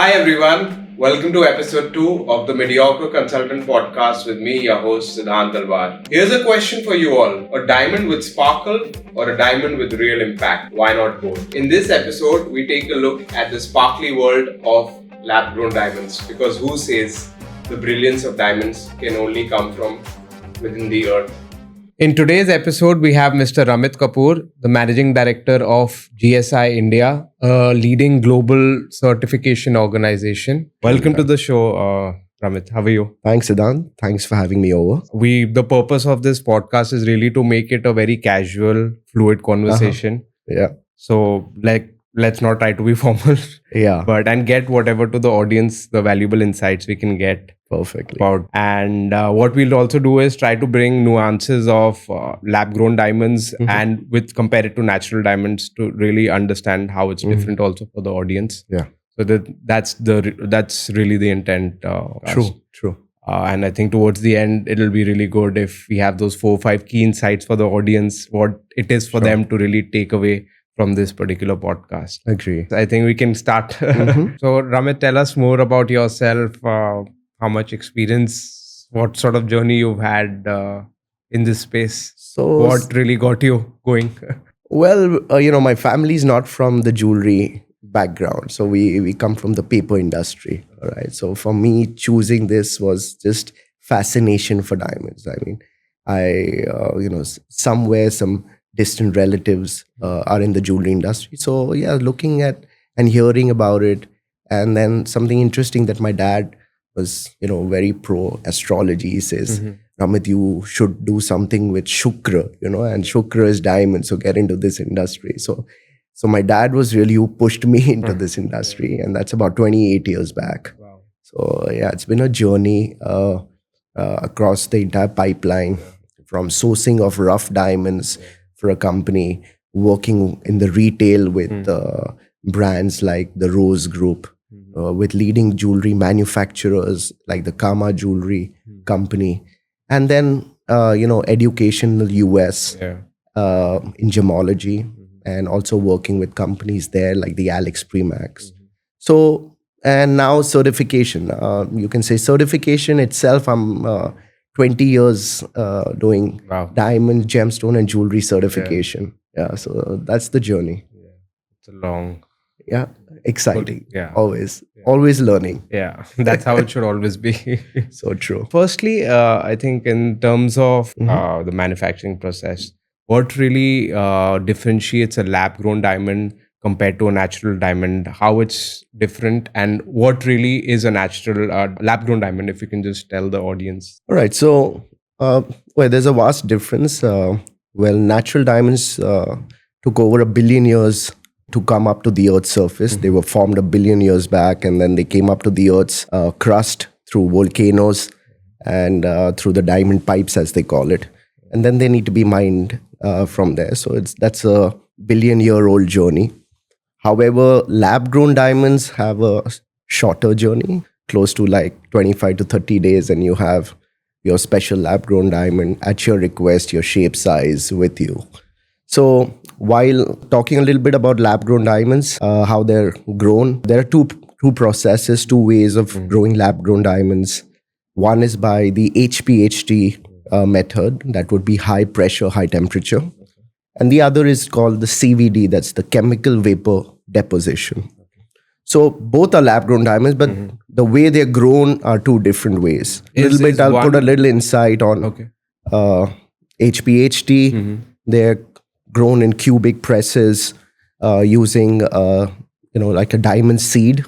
Hi everyone, welcome to episode 2 of the Mediocre Consultant podcast with me, your host Siddhant Talwar. Here's a question for you all: a diamond with sparkle or a diamond with real impact? Why not both? In this episode, we take a look at the sparkly world of lab grown diamonds, because who says the brilliance of diamonds can only come from within the earth? In today's episode, we have Mr. Ramit Kapur, the Managing Director of GSI India, a leading global certification organization. Welcome to the show, Ramit. How are you? Thanks, Siddhant. Thanks for having me over. The purpose of this podcast is really to make it a very casual, fluid conversation. Yeah. So, let's not try to be formal, Yeah. and get whatever to the audience, the valuable insights we can get Perfectly. about. And what we'll also do is try to bring nuances of lab grown diamonds and with compare it to natural diamonds to really understand how it's different also for the audience. Yeah. So that's really the intent. True. And I think towards the end, it'll be really good if we have those 4 or 5 key insights for the audience, what it is for them to really take away from this particular podcast. Agree. I think we can start. So, Ramit, tell us more about yourself. How much experience, what sort of journey you've had in this space? So, What really got you going? my family's not from the jewelry background. So we come from the paper industry. All right. So for me, choosing this was just fascination for diamonds. I mean, somewhere some distant relatives are in the jewelry industry. So yeah, looking at and hearing about it. And then something interesting that my dad was, very pro astrology. He says, Ramit, you should do something with Shukra, and Shukra is diamond. So get into this industry. So my dad was really who pushed me into this industry. And that's about 28 years back. Wow. So yeah, it's been a journey across the entire pipeline, from sourcing of rough diamonds for a company, working in the retail with brands like the Rose Group, with leading jewelry manufacturers like the Kama Jewelry Company, and then educational US in gemology, and also working with companies there like the Alex Premax. So, and now certification. You can say certification itself. I'm 20 years doing diamond, gemstone, and jewelry certification. Yeah, so that's the journey. It's a long. Yeah, exciting. Yeah. Always learning. Yeah, that's how it should always be. So true. Firstly, I think in terms of the manufacturing process, what really differentiates a lab-grown diamond compared to a natural diamond? How it's different, and what really is a natural lab-grown diamond? If you can just tell the audience. All right. So, there's a vast difference. Natural diamonds took over 1 billion years to come up to the Earth's surface. They were formed 1 billion years back, and then they came up to the Earth's crust through volcanoes and through the diamond pipes, as they call it. And then they need to be mined from there. So that's a 1 billion-year-old journey. However, lab-grown diamonds have a shorter journey, close to like 25 to 30 days, and you have your special lab-grown diamond at your request, your shape, size with you. So while talking a little bit about lab-grown diamonds, how they're grown, there are two processes, 2 ways of growing lab-grown diamonds. One is by the HPHT method, that would be high pressure, high temperature. And the other is called the CVD, that's the chemical vapor deposition. So both are lab-grown diamonds, but the way they're grown are 2 different ways. I'll put a little insight on HPHT. They're grown in cubic presses using, like a diamond seed.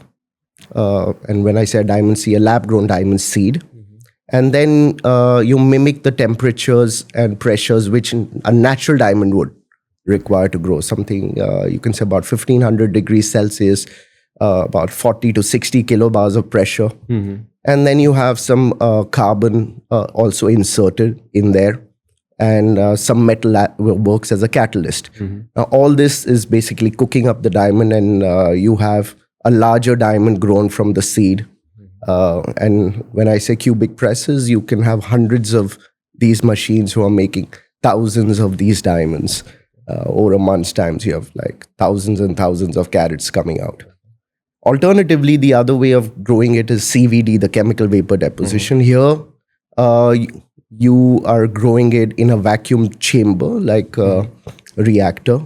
And when I say a diamond seed, a lab-grown diamond seed. And then you mimic the temperatures and pressures which a natural diamond would require to grow. Something you can say about 1500 degrees Celsius, about 40 to 60 kilobars of pressure. And then you have some carbon also inserted in there. And some metal works as a catalyst. Now, all this is basically cooking up the diamond, and you have a larger diamond grown from the seed. And when I say cubic presses, you can have hundreds of these machines who are making thousands of these diamonds. Over a month's time, you have like thousands and thousands of carats coming out. Alternatively, the other way of growing it is CVD, the chemical vapor deposition. Here, you are growing it in a vacuum chamber, like a reactor,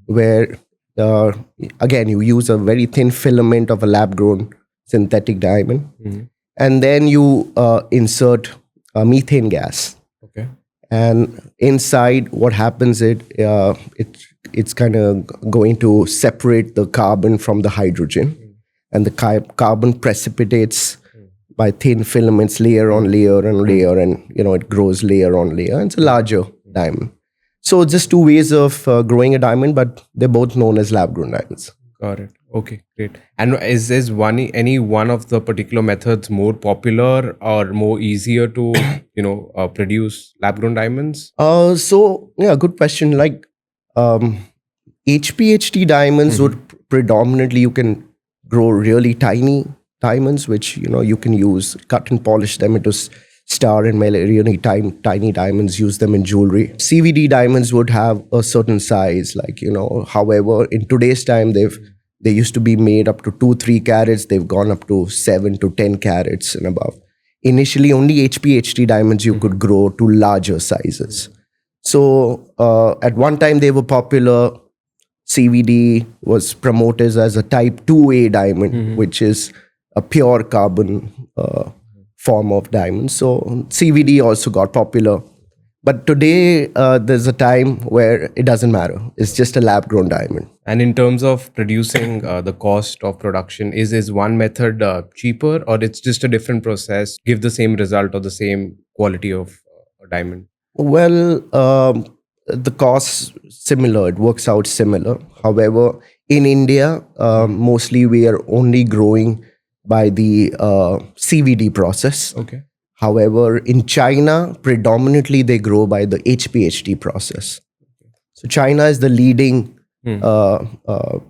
where uh, again you use a very thin filament of a lab-grown synthetic diamond, and then you insert methane gas. Okay. And inside, what happens it's kind of going to separate the carbon from the hydrogen, and the carbon precipitates by thin filaments, layer on layer and layer, and it grows layer on layer. It's a larger diamond. So just two ways of growing a diamond, but they're both known as lab-grown diamonds. Got it. Okay, great. And is any one of the particular methods more popular or more easier to produce lab-grown diamonds? So yeah, good question. Like HPHT diamonds would predominantly, you can grow really tiny diamonds, which you can use, cut and polish them into star and really tiny diamonds, use them in jewelry. CVD diamonds would have a certain size, like however, in today's time they used to be made up to 2-3 carats. They've gone up to 7 to 10 carats and above. Initially, only HPHT diamonds you could grow to larger sizes. So at one time they were popular. CVD was promoted as a type 2A diamond, which is a pure carbon form of diamond. So CVD also got popular. But today, there's a time where it doesn't matter. It's just a lab-grown diamond. And in terms of producing, the cost of production, is one method cheaper, or it's just a different process, give the same result or the same quality of a diamond? Well, the cost similar. It works out similar. However, in India, mostly we are only growing by the CVD process. Okay. However, in China, predominantly they grow by the HPHT process. So China is the leading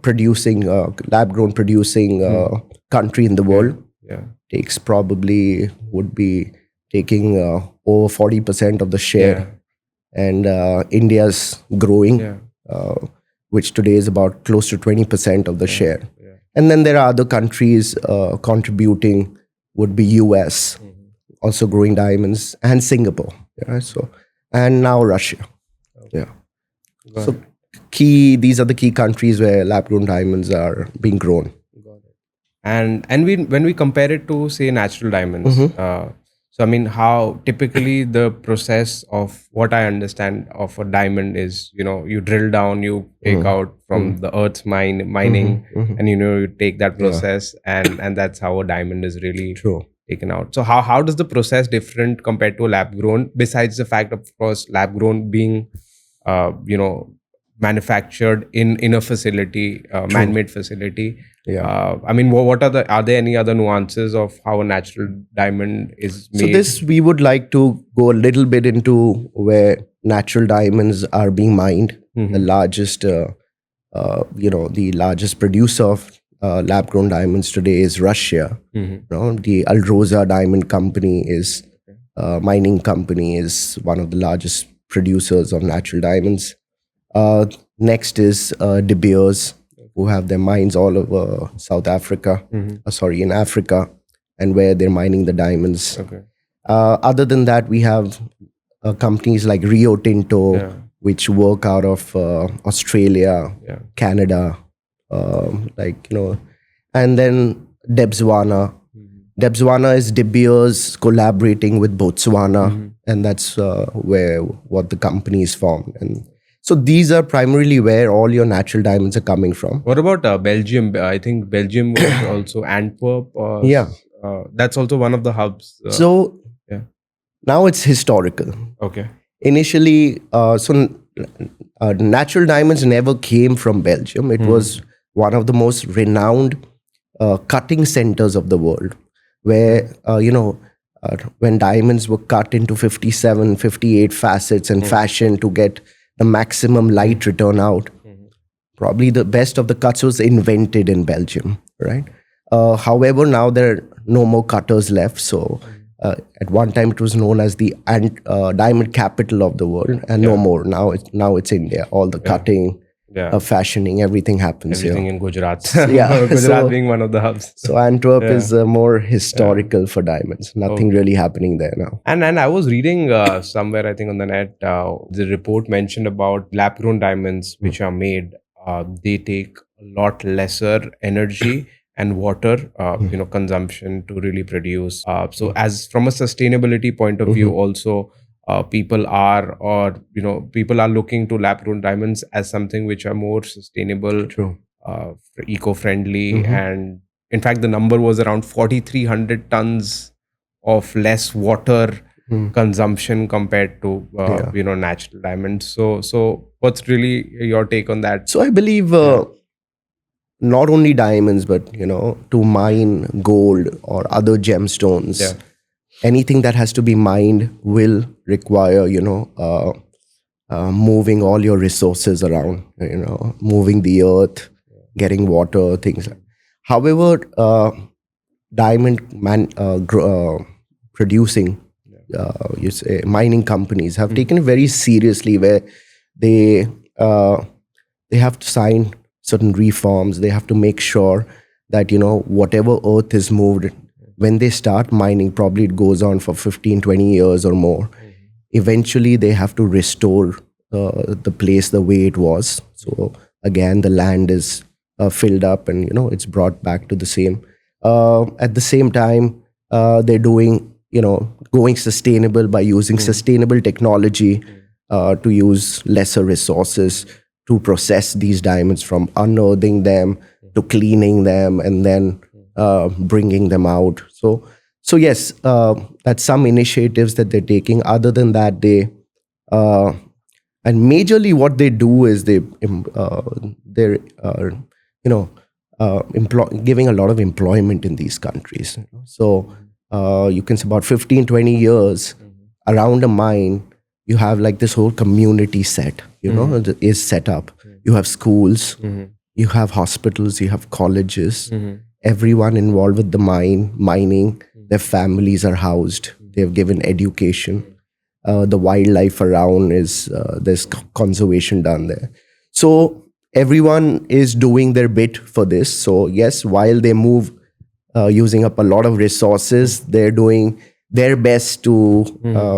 producing, lab-grown producing country in the world. Yeah. Takes probably would be taking over 40% of the share. And India's growing, which today is about close to 20% of the share. Yeah. And then there are other countries contributing, would be US, also growing diamonds, and Singapore. And now Russia. So these are the key countries where lab-grown diamonds are being grown. Got it. And when we compare it to, say, natural diamonds, so I mean, how typically the process of what I understand of a diamond is, you drill down, you take out from the earth's mining, and you take that process, and that's how a diamond is really taken out. So how does the process different compared to a lab grown? Besides the fact, of course, lab grown being manufactured in a facility, man-made facility. I mean, what are there any other nuances of how a natural diamond is made? So this, we would like to go a little bit into where natural diamonds are being mined. The largest, the largest producer of lab-grown diamonds today is Russia. The Alrosa Diamond Company is mining company, is one of the largest producers of natural diamonds. Next is De Beers, who have their mines all over South Africa, in Africa, and where they're mining the diamonds. Other than that, we have companies like Rio Tinto, which work out of Australia, Canada, and then Debswana. Debswana is De Beers collaborating with Botswana, and that's what the company is formed. And so these are primarily where all your natural diamonds are coming from. What about Belgium? I think Belgium was also Antwerp. That's also one of the hubs. Now it's historical. Okay. Initially, natural diamonds never came from Belgium. It was one of the most renowned cutting centers of the world, where, when diamonds were cut into 57, 58 facets and fashioned to get the maximum light return out. Probably the best of the cuts was invented in Belgium, right? However, now there are no more cutters left. So at one time it was known as the diamond capital of the world, and no more. Now it's India. All the cutting Yeah. fashioning, everything happens Everything here. in Gujarat. Yeah, Gujarat so- being one of the hubs. So Antwerp Yeah. is more historical for diamonds. Nothing Okay. really happening there now. And I was reading somewhere, I think on the net, the report mentioned about lab grown diamonds which are made. They take a lot lesser energy and water, consumption to really produce. So, as from a sustainability point of view, also people are, people are looking to lab grown diamonds as something which are more sustainable, True. eco-friendly, and in fact, the number was around 4,300 tons of less water consumption compared to natural diamonds. So what's really your take on that? So I believe not only diamonds, but to mine gold or other gemstones, anything that has to be mined will require moving all your resources around. Moving the earth, getting water, things. However, diamond producing, you say mining companies have taken it very seriously, where they have to sign certain reforms. They have to make sure that whatever earth is moved, when they start mining, probably it goes on for 15, 20 years or more. Eventually they have to restore the place the way it was. So again, the land is filled up and it's brought back to the same. At the same time, they're doing going sustainable by using sustainable technology to use lesser resources to process these diamonds, from unearthing them to cleaning them and then bringing them out. So yes, that's some initiatives that they're taking. Other than that, they and majorly what they do is they're giving a lot of employment in these countries. So you can say about 15, 20 years around a mine, you have like this whole community set, is set up. You have schools, you have hospitals, you have colleges, everyone involved with the mining, their families are housed, they've given education. The wildlife around is, there's conservation done there. So everyone is doing their bit for this. So yes, while they move using up a lot of resources, they're doing their best to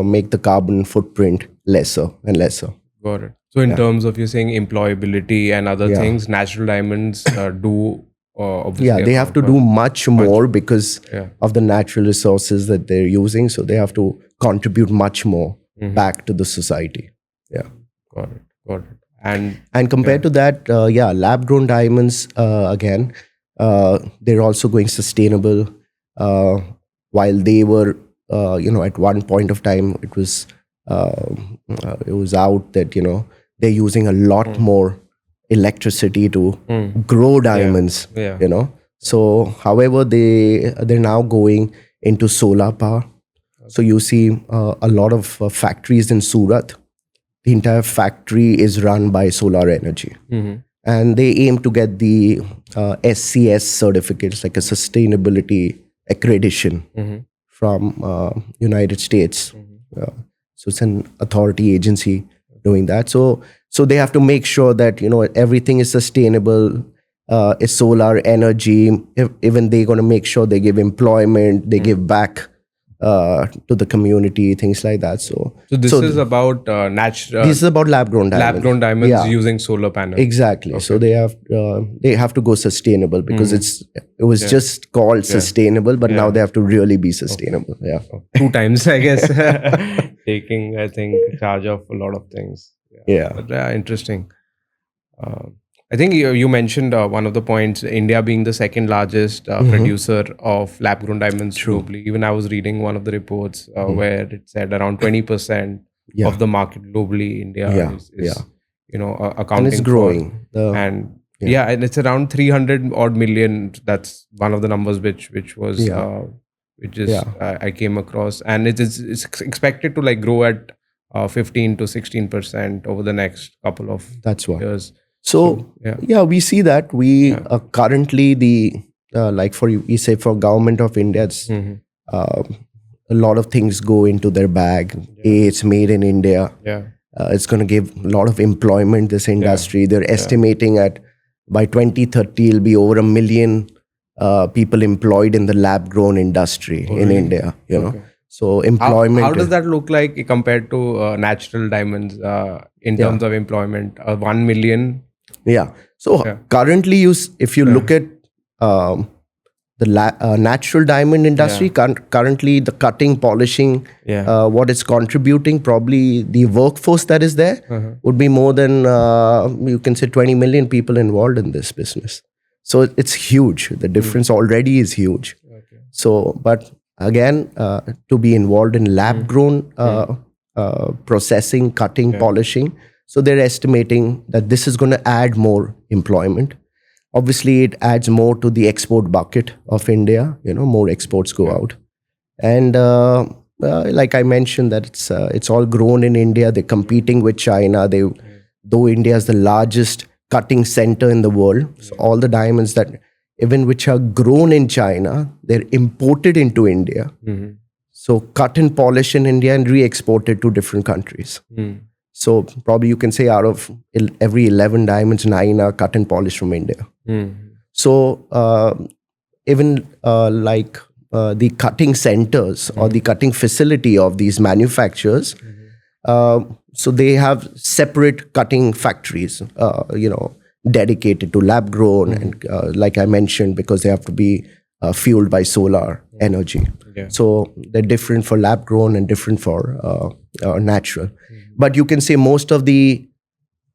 make the carbon footprint lesser and lesser. Got it. So in terms of, you're saying employability and other things, natural diamonds do obviously. They have to do much more because of the natural resources that they're using. So they have to contribute much more back to the society. Yeah. Got it. And compared to that, lab grown diamonds, again, they're also going sustainable. While they were, at one point of time, it was out that, they're using a lot more electricity to grow diamonds, So, however, they're now going into solar power. So you see a lot of factories in Surat. The entire factory is run by solar energy. And they aim to get the SCS certificates, like a sustainability accreditation from United States. So it's an authority agency doing that. So they have to make sure that everything is sustainable. Is solar energy. Even they're going to make sure they give employment, they give back to the community, things like that. So this is about natural. This is about lab-grown diamonds. Lab-grown diamonds using solar panels. Exactly. Okay. So they have to go sustainable because it was just called sustainable, but now they have to really be sustainable. Okay. Yeah. 2 times, I guess, taking, I think, charge of a lot of things. Yeah. But, interesting. I think you mentioned one of the points, India being the second largest producer of lab-grown diamonds globally. Even I was reading one of the reports where it said around 20% of the market globally, India is accounting and it's growing. For. And it's around 300 odd million. That's one of the numbers which was I came across, and it's expected to like grow at 15 to 16% over the next couple of years. So we see that we currently like for government of India, it's a lot of things go into their bag. It's made in India. It's going to give a lot of employment, this industry. They're estimating at by 2030, it'll be over 1 million people employed in the lab-grown industry in India, you know. So employment. How does that look like compared to natural diamonds in terms of employment? 1 million? Yeah. So currently, if you look at the natural diamond industry, currently the cutting, polishing, what it's contributing, probably the workforce that is there would be more than, you can say 20 million people involved in this business. So it's huge. The difference already is huge. So, but again, to be involved in lab grown processing, cutting, polishing, so they're estimating that this is going to add more employment. Obviously, it adds more to the export bucket of India. You know, more exports go out, and like I mentioned, that it's all grown in India. They're competing with China. Though India is the largest cutting center in the world, so all the diamonds that even which are grown in China, they're imported into India. So cut and polish in India and re-exported to different countries. So probably you can say out of every 11 diamonds, 9 are cut and polished from India. So even like the cutting centers or the cutting facility of these manufacturers, so they have separate cutting factories, you know, dedicated to lab grown and like I mentioned, because they have to be fueled by solar energy. So they're different for lab grown and different for natural. But you can say most of the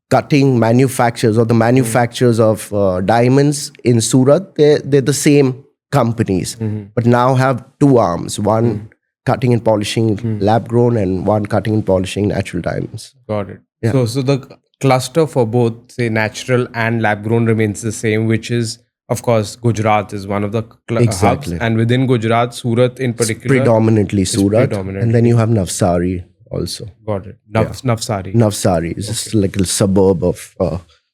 cutting manufacturers or the manufacturers of diamonds in Surat, they're the same companies, but now have two arms, one cutting and polishing lab grown and one cutting and polishing natural diamonds. Got it. So the cluster for both, say, natural and lab grown remains the same, which is, of course, Gujarat is one of the hubs. And within Gujarat, Surat in particular. It's predominantly Surat. And then you have Navsari also. Got it. Navsari. Navsari is just like a suburb of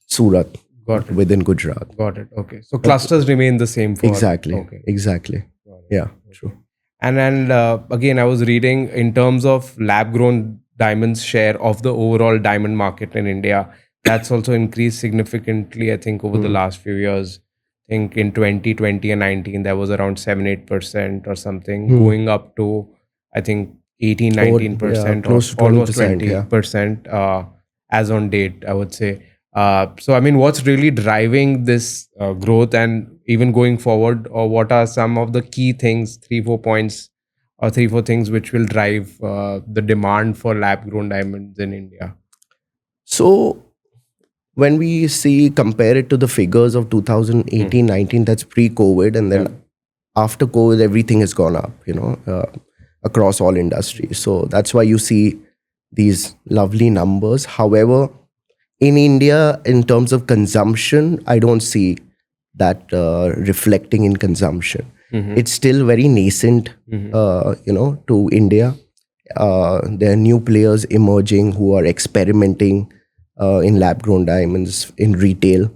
Surat within Gujarat. Got it. Okay. So clusters remain the same for. Exactly. Exactly. Yeah, true. And then again, I was reading in terms of lab grown diamonds share of the overall diamond market in India, that's also increased significantly, I think, over the last few years. I think in 2020 and 19, there was around 7-8% or something, going up to, I think, 18-19% or almost 20% as on date, I would say. So, I mean, what's really driving this growth and even going forward, or what are some of the key things, 3-4 points or 3-4 things which will drive the demand for lab-grown diamonds in India? So, when we compare it to the figures of 2018-19, that's pre-COVID, and then after COVID, everything has gone up, you know, across all industries. So that's why you see these lovely numbers. However, in India, in terms of consumption, I don't see that reflecting in consumption. It's still very nascent, you know, to India. There are new players emerging who are experimenting in lab-grown diamonds in retail.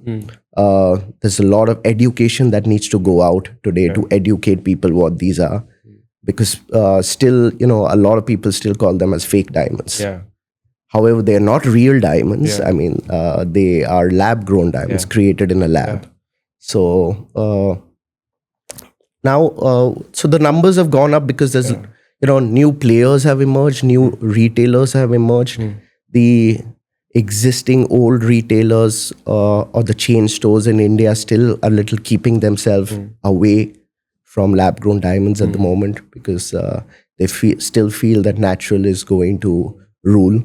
There's a lot of education that needs to go out today to educate people what these are. Because still, you know, a lot of people still call them as fake diamonds. However, they're not real diamonds. I mean, they are lab-grown diamonds created in a lab. So now, so the numbers have gone up because there's, you know, new players have emerged, new retailers have emerged. The existing old retailers or the chain stores in India still a little keeping themselves away from lab-grown diamonds at the moment, because they still feel that natural is going to rule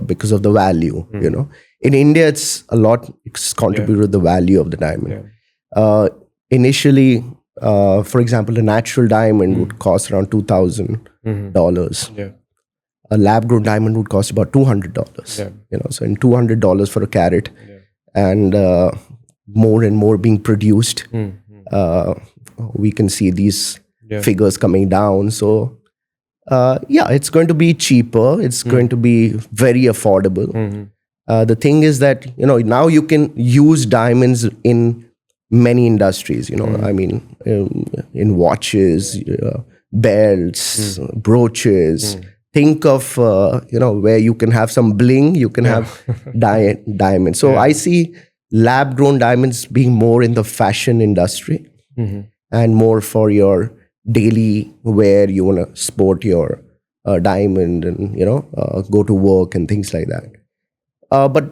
because of the value, you know. In India, it's contributed to the value of the diamond. Initially, for example, a natural diamond would cost around $2,000. A lab-grown diamond would cost about $200. You know, so in $200 for a carat, and more being produced. We can see these figures coming down. So, it's going to be cheaper. It's going to be very affordable. The thing is that, you know, now you can use diamonds in many industries, you know, I mean, in watches, belts, brooches, think of where you can have some bling, you can have diamond. So I see lab grown diamonds being more in the fashion industry and more for your daily wear. You want to sport your diamond and go to work and things like that. But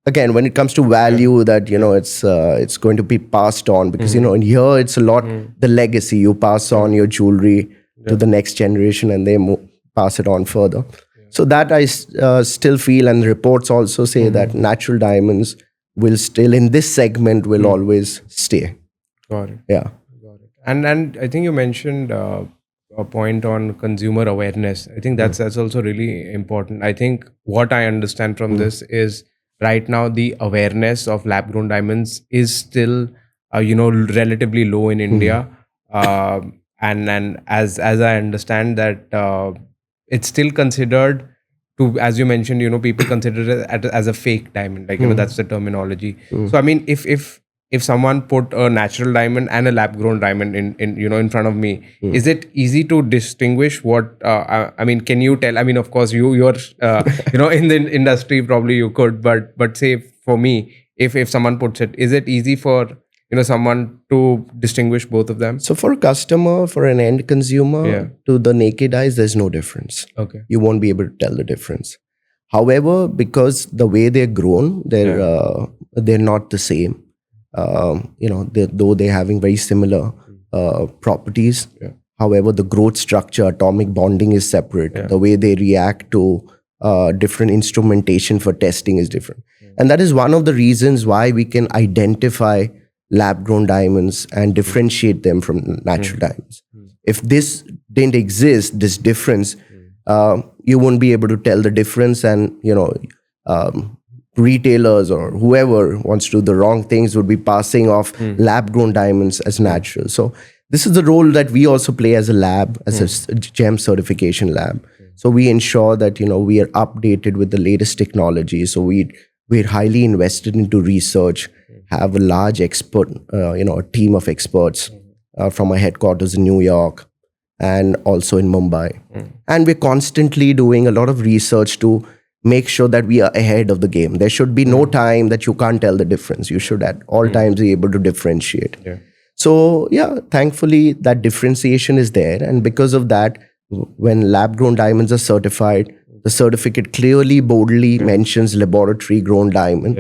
again, when it comes to value, that it's going to be passed on, because in here it's a lot the legacy. You pass on your jewelry to the next generation, and they pass it on further. So that I still feel, and reports also say that natural diamonds will still, in this segment, will always stay. Got it. Yeah. Got it. And I think you mentioned a point on consumer awareness. I think that's also really important. I think what I understand from this is right now the awareness of lab grown diamonds is still relatively low in India. And as I understand that it's still considered to, as you mentioned, people consider it as a fake diamond, like that's the terminology. So I mean, if someone put a natural diamond and a lab grown diamond in front of me, is it easy to distinguish what I mean, can you tell? I mean, of course you're in the industry, probably you could, but say for me, if someone puts it, is it easy for someone to distinguish both of them? So for a customer, for an end consumer, to the naked eyes, there's no difference. Okay. You won't be able to tell the difference. However, because the way they're grown, they're not the same. Though they're having very similar properties. However, the growth structure, atomic bonding is separate. The way they react to different instrumentation for testing is different. And that is one of the reasons why we can identify lab-grown diamonds and differentiate them from natural diamonds. If this didn't exist, this difference, you won't be able to tell the difference, and retailers or whoever wants to do the wrong things would be passing off lab-grown diamonds as natural. So this is the role that we also play as a lab, as a GEM certification lab. So we ensure that we are updated with the latest technology. So we're highly invested into research, have a large expert, a team of experts from our headquarters in New York and also in Mumbai. And we're constantly doing a lot of research to make sure that we are ahead of the game. There should be no time that you can't tell the difference. You should at all times be able to differentiate. So thankfully that differentiation is there. And because of that, when lab-grown diamonds are certified, the certificate clearly, boldly mentions laboratory-grown diamond.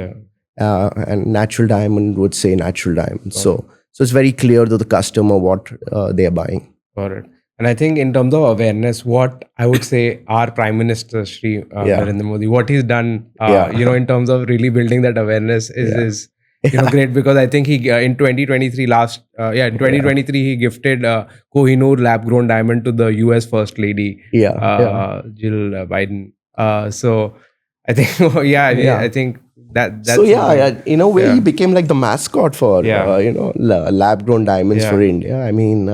And natural diamond would say natural diamond. So it's very clear to the customer what they are buying. Got it. And I think in terms of awareness, what I would say our Prime Minister, Shri Narendra Modi, what he's done, in terms of really building that awareness is great, because I think he in 2023 he gifted Kohinoor lab-grown diamond to the US First Lady, Jill Biden. So I think I think that's so in a way he became like the mascot for lab-grown diamonds for India. I mean,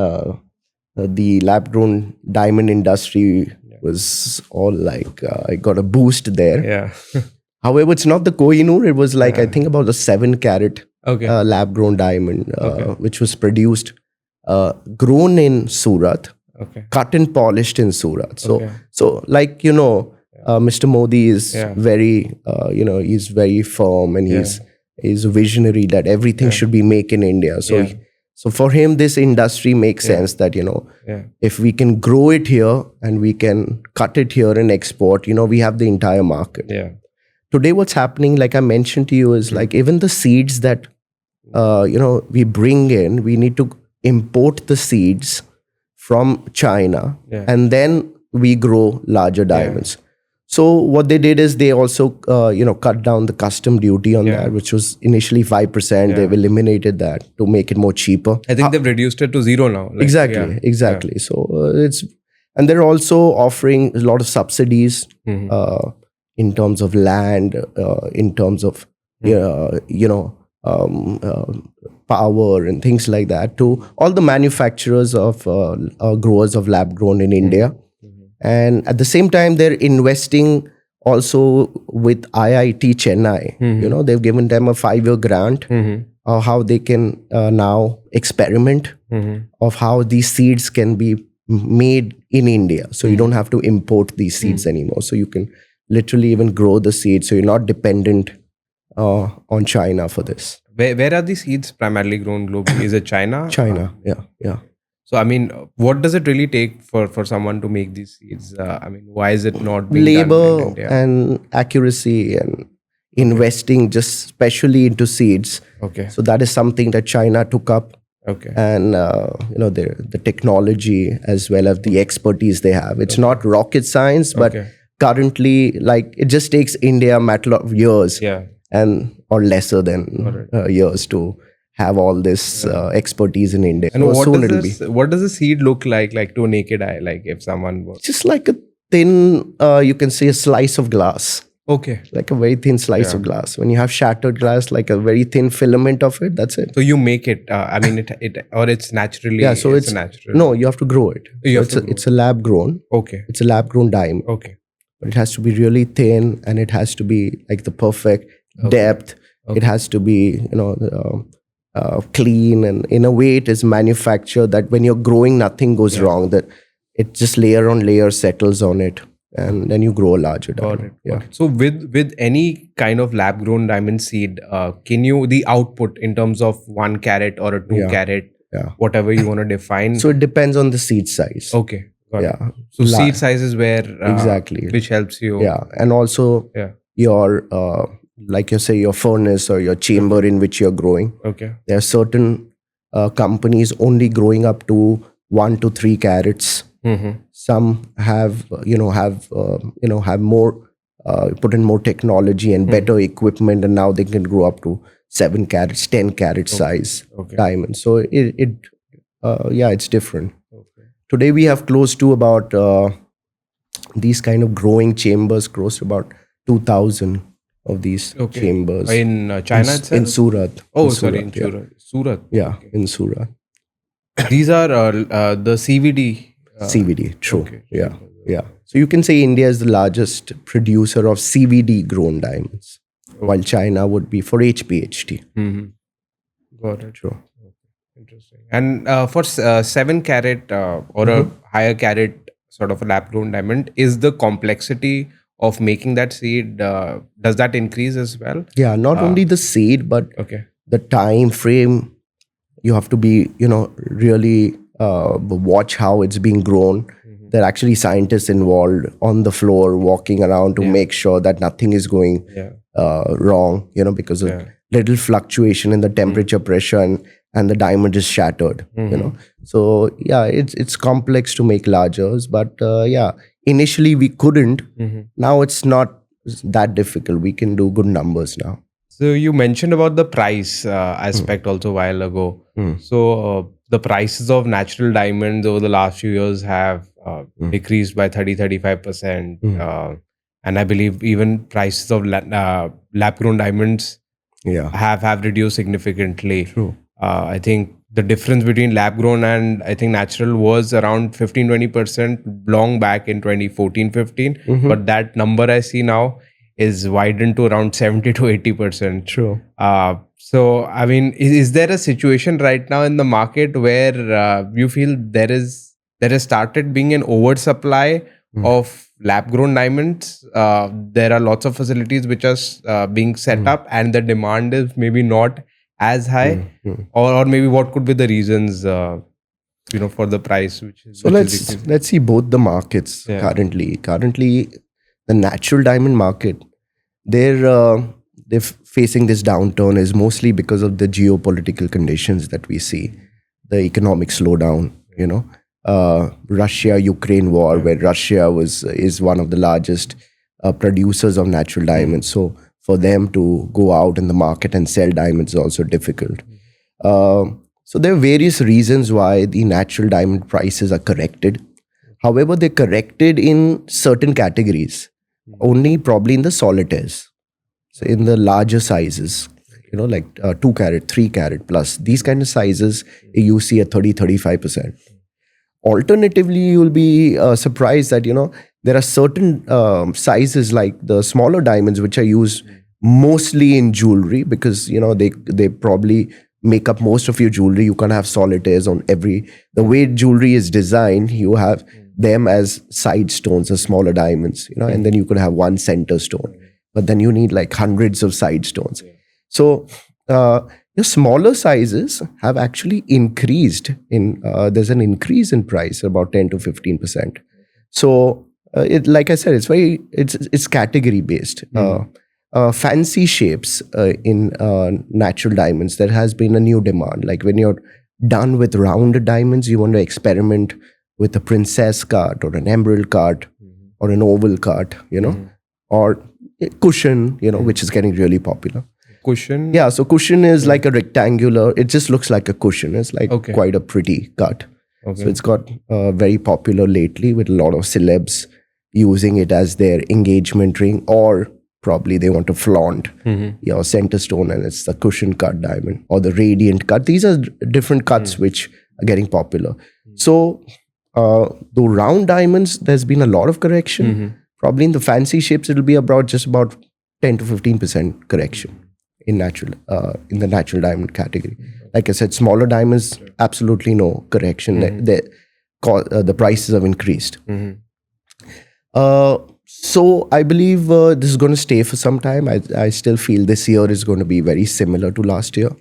the lab-grown diamond industry was all like I got a boost there. However, it's not the Kohinoor. It was like I think about the 7-carat lab-grown diamond, which was produced, grown in Surat, cut and polished in Surat. So like Mr. Modi is very he's very firm, and he's a visionary that everything should be made in India. So for him, this industry makes sense that, if we can grow it here and we can cut it here and export, we have the entire market. Today, what's happening, like I mentioned to you, is like even the seeds that, we bring in, we need to import the seeds from China and then we grow larger diamonds. So what they did is they also, cut down the custom duty on that, which was initially 5%. They've eliminated that to make it more cheaper. I think they've reduced it to 0 now. Like, exactly. So and they're also offering a lot of subsidies in terms of land, in terms of, power and things like that to all the manufacturers of growers of lab grown in India. And at the same time, they're investing also with IIT Chennai. They've given them a 5-year grant of how they can now experiment of how these seeds can be made in India. So you don't have to import these seeds anymore. So you can literally even grow the seeds. So you're not dependent on China for this. Where are these seeds primarily grown globally? Is it China? China, yeah. So, I mean, what does it really take for someone to make these seeds? I mean, why is it not being done in Labor India? and accuracy and investing just especially into seeds. Okay. So that is something that China took up. Okay. And the technology as well as the expertise they have. It's not rocket science, but currently, like, it just takes India a matter of years, or lesser than years to have all this expertise in India. And so what does a seed look like to a naked eye? Like if someone was just like a thin, you can say a slice of glass. Okay. Like a very thin slice of glass. When you have shattered glass, like a very thin filament of it, that's it. So you make it. I mean, it's naturally. Yeah. So it's natural. No, you have to grow it. It's a lab grown. Okay. It's a lab grown diamond. Okay. But it has to be really thin, and it has to be like the perfect depth. It has to be clean, and in a way, it is manufactured that when you're growing, nothing goes wrong. That it just layer on layer settles on it, and then you grow a larger diamond. Got it. So with any kind of lab grown diamond seed, can you the output in terms of 1 carat or a 2 carat, whatever you want to define? So it depends on the seed size. Okay. Got it. Yeah. So seed size is where exactly, which helps you. Yeah, and also your like you say, your furnace or your chamber in which you're growing. Okay. There are certain companies only growing up to 1 to 3 carats. Some have more put in more technology and better equipment, and now they can grow up to 7 carats, 10 carat size diamonds. So it's different. Today we have close to about these kind of growing chambers, close to about 2,000 of these chambers in China itself? In Surat. Oh, sorry, in Surat. Surat. Yeah, in Surat. These are the CVD. CVD, true. Yeah. So you can say India is the largest producer of CVD grown diamonds, while China would be for HPHT. Got it. True. Interesting. And for 7 carat or a higher carat sort of a lab grown diamond, is the complexity of making that seed, does that increase as well? Yeah, not only the seed, but the time frame. You have to be, really watch how it's being grown. There are actually scientists involved on the floor walking around to make sure that nothing is going wrong, because of little fluctuation in the temperature, pressure, and the diamond is shattered, So, it's complex to make largers, but initially we couldn't. Now it's not that difficult. We can do good numbers now. So you mentioned about the price aspect also a while ago. So the prices of natural diamonds over the last few years have decreased by 30-35%. And I believe even prices of lab-grown diamonds have reduced significantly. True. I think the difference between lab-grown and I think natural was around 15-20% long back in 2014-15. But that number I see now is widened to around 70-80%. True. So, I mean, is there a situation right now in the market where you feel there has started being an oversupply of lab-grown diamonds? There are lots of facilities which are being set up, and the demand is maybe not as high, or maybe what could be the reasons, for the price? So let's see both the markets currently. Currently, the natural diamond market, they're facing this downturn is mostly because of the geopolitical conditions that we see, the economic slowdown. Russia-Ukraine war, where Russia is one of the largest producers of natural diamonds. So for them to go out in the market and sell diamonds is also difficult. So there are various reasons why the natural diamond prices are corrected. However, they're corrected in certain categories, only probably in the solitaires. So in the larger sizes, like 2 carat, 3 carat plus, these kind of sizes, you see a 30-35%. Alternatively, you'll be surprised that, there are certain sizes like the smaller diamonds which are used mostly in jewelry because, they probably make up most of your jewelry. You can't have solitaires on every. The way jewelry is designed, you have them as side stones, as smaller diamonds, and then you could have one center stone. But then you need like hundreds of side stones. So your smaller sizes have actually increased there's an increase in price about 10 to 15%. So like I said, it's category based. Fancy shapes in natural diamonds, there has been a new demand. Like when you're done with rounded diamonds, you want to experiment with a princess cut or an emerald cut or an oval cut, or a cushion, which is getting really popular. Cushion? Yeah, so cushion is like a rectangular. It just looks like a cushion. It's like quite a pretty cut. So it's got very popular lately with a lot of celebs using it as their engagement ring, or probably they want to flaunt your center stone, and it's the cushion cut diamond or the radiant cut. These are different cuts which are getting popular. So the round diamonds, there's been a lot of correction. Probably in the fancy shapes, it'll be just about 10 to 15% correction in the natural diamond category. Like I said, smaller diamonds, absolutely no correction. The prices have increased. So I believe this is going to stay for some time. I still feel this year is going to be very similar to last year.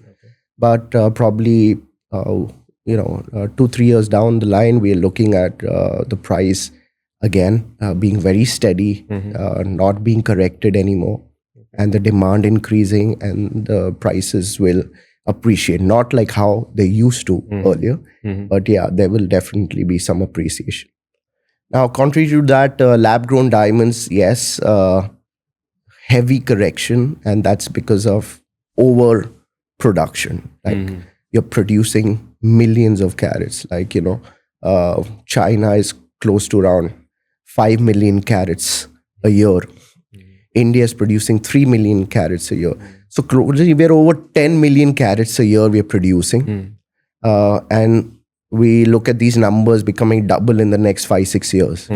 But probably 2-3 years down the line, we are looking at the price again being very steady, not being corrected anymore, and the demand increasing, and the prices will appreciate, not like how they used to earlier, but yeah, there will definitely be some appreciation. Now, contrary to that, lab-grown diamonds, yes, heavy correction, and that's because of overproduction. Like you're producing millions of carats. Like, China is close to around 5 million carats a year. India is producing 3 million carats a year. So we're over 10 million carats a year we're producing. And we look at these numbers becoming double in the next 5-6 years.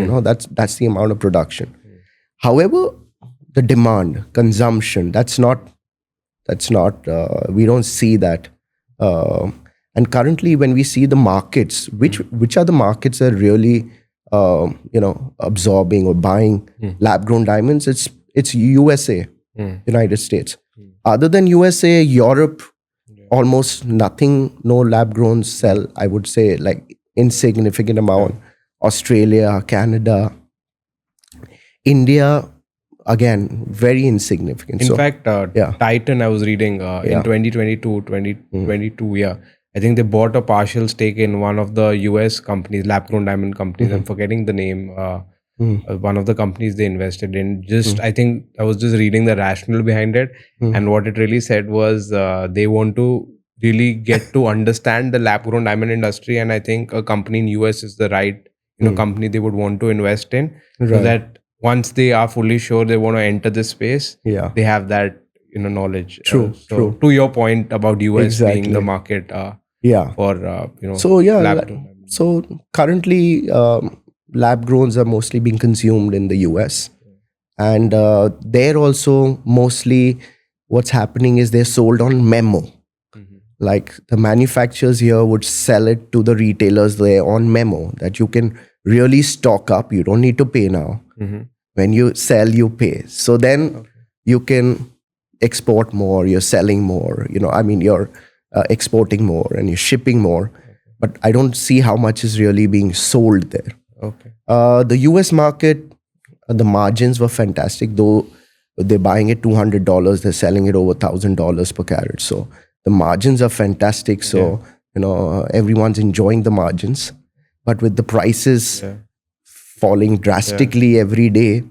That's the amount of production. However, the demand, consumption, that's not we don't see that. And currently when we see the markets, which are the markets that are really absorbing or buying lab-grown diamonds, it's USA, United States. Other than USA, Europe, almost nothing, no lab-grown sell, I would say, like insignificant amount. Australia, Canada, India, again, very insignificant. In fact, Titan, I was reading in 2022, I think they bought a partial stake in one of the US companies, lab-grown diamond companies. I'm forgetting the name. One of the companies they invested in. I think I was just reading the rationale behind it, and what it really said was they want to really get to understand the lab-grown diamond industry, and I think a company in US is the right company they would want to invest in, so that once they are fully sure they want to enter this space, they have that knowledge. True. To your point about US being the market for lab-grown. So currently lab-growns are mostly being consumed in the US. And there also mostly what's happening is they're sold on memo. Like the manufacturers here would sell it to the retailers there on memo, that you can really stock up. You don't need to pay now. When you sell, you pay. So then you can export more, you're selling more, you're exporting more and you're shipping more. But I don't see how much is really being sold there. The US market, the margins were fantastic. Though they're buying it $200, they're selling it over $1,000 per carat. So the margins are fantastic. So everyone's enjoying the margins. But with the prices falling drastically every day,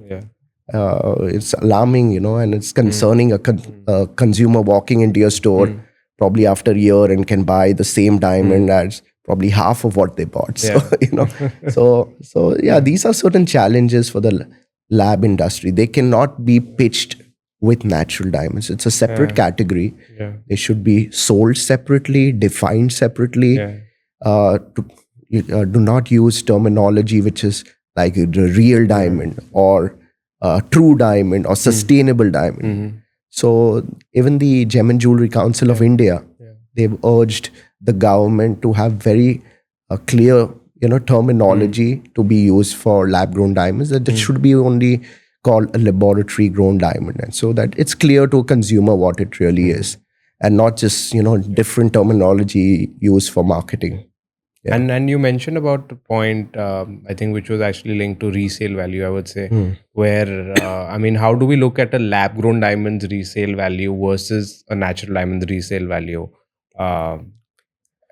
it's alarming, and it's concerning. A consumer walking into your store probably after a year and can buy the same diamond as probably half of what they bought. So, these are certain challenges for the lab industry. They cannot be pitched with natural diamonds. It's a separate category. They should be sold separately, defined separately. Do not use terminology which is like the real diamond or true diamond or sustainable diamond. So even the Gem and Jewelry Council of India they've urged the government to have very clear, terminology to be used for lab-grown diamonds. That it should be only called a laboratory-grown diamond, and so that it's clear to a consumer what it really is, and not just different terminology used for marketing. Yeah. And you mentioned about the point, I think, which was actually linked to resale value, I would say, where, how do we look at a lab-grown diamond's resale value versus a natural diamond's resale value?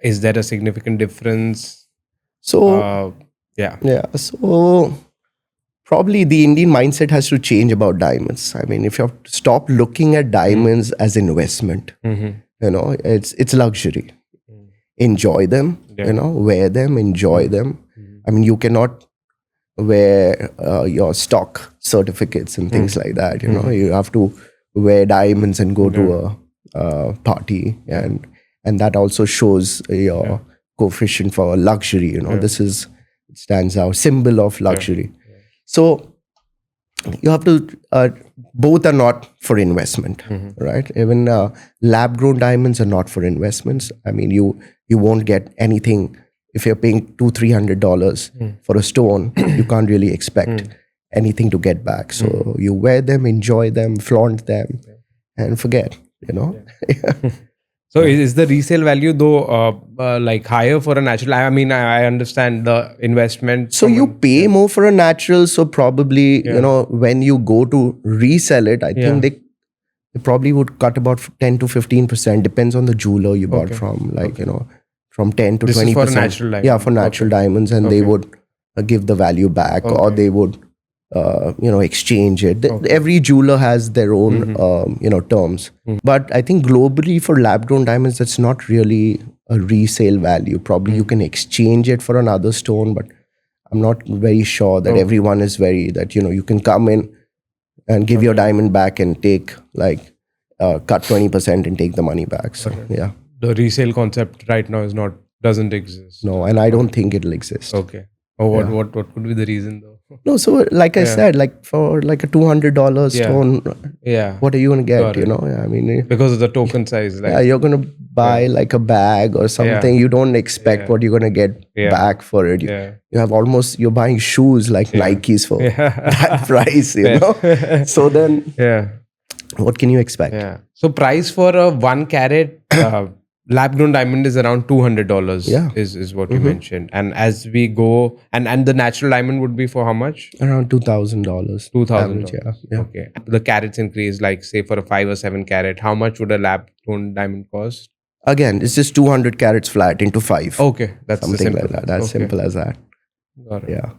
Is there a significant difference? So, yeah. So probably the Indian mindset has to change about diamonds. I mean, if you have to stop looking at diamonds as investment, it's luxury. Enjoy them, wear them, enjoy them. I mean, you cannot wear your stock certificates and things like that. You have to wear diamonds and go to a party, and that also shows your coefficient for luxury. This it stands out, symbol of luxury. So you have to, both are not for investment, right? Even lab-grown diamonds are not for investments. I mean, you won't get anything. If you're paying $200-$300 for a stone, you can't really expect anything to get back. So you wear them, enjoy them, flaunt them, and forget, So is the resale value though like higher for a natural? I mean, I understand the investment. So you pay more for a natural. So probably, when you go to resell it, I think they probably would cut about 10 to 15%, depends on the jeweler you bought from, from 10 to 20%. This is for natural diamonds. Yeah, for natural diamonds, and they would give the value back, or they would, exchange it. Every jeweler has their own, terms. But I think globally for lab-grown diamonds, that's not really a resale value. Probably you can exchange it for another stone, but I'm not very sure that everyone is that, you can come in and give your diamond back and take cut 20% and take the money back. So, yeah. The resale concept right now doesn't exist. No, and I don't think it'll exist. Okay. What could be the reason though? No, so like I said, for a $200 stone, what are you going to get? I mean, because of the token size. You're going to buy a bag or something. You don't expect what you're going to get back for it. You have you're buying shoes like Nikes for that price, So then, what can you expect? Yeah. So price for a 1 carat lab-grown diamond is around $200. Is what you mentioned. And as we go, and the natural diamond would be for how much? Around $2,000. $2,000. Yeah. Okay. The carats increase, say for a 5 or 7 carat, how much would a lab-grown diamond cost? Again, it's just 200 carats flat into 5. Okay, that's something like that. That's simple as that. Got it. Yeah.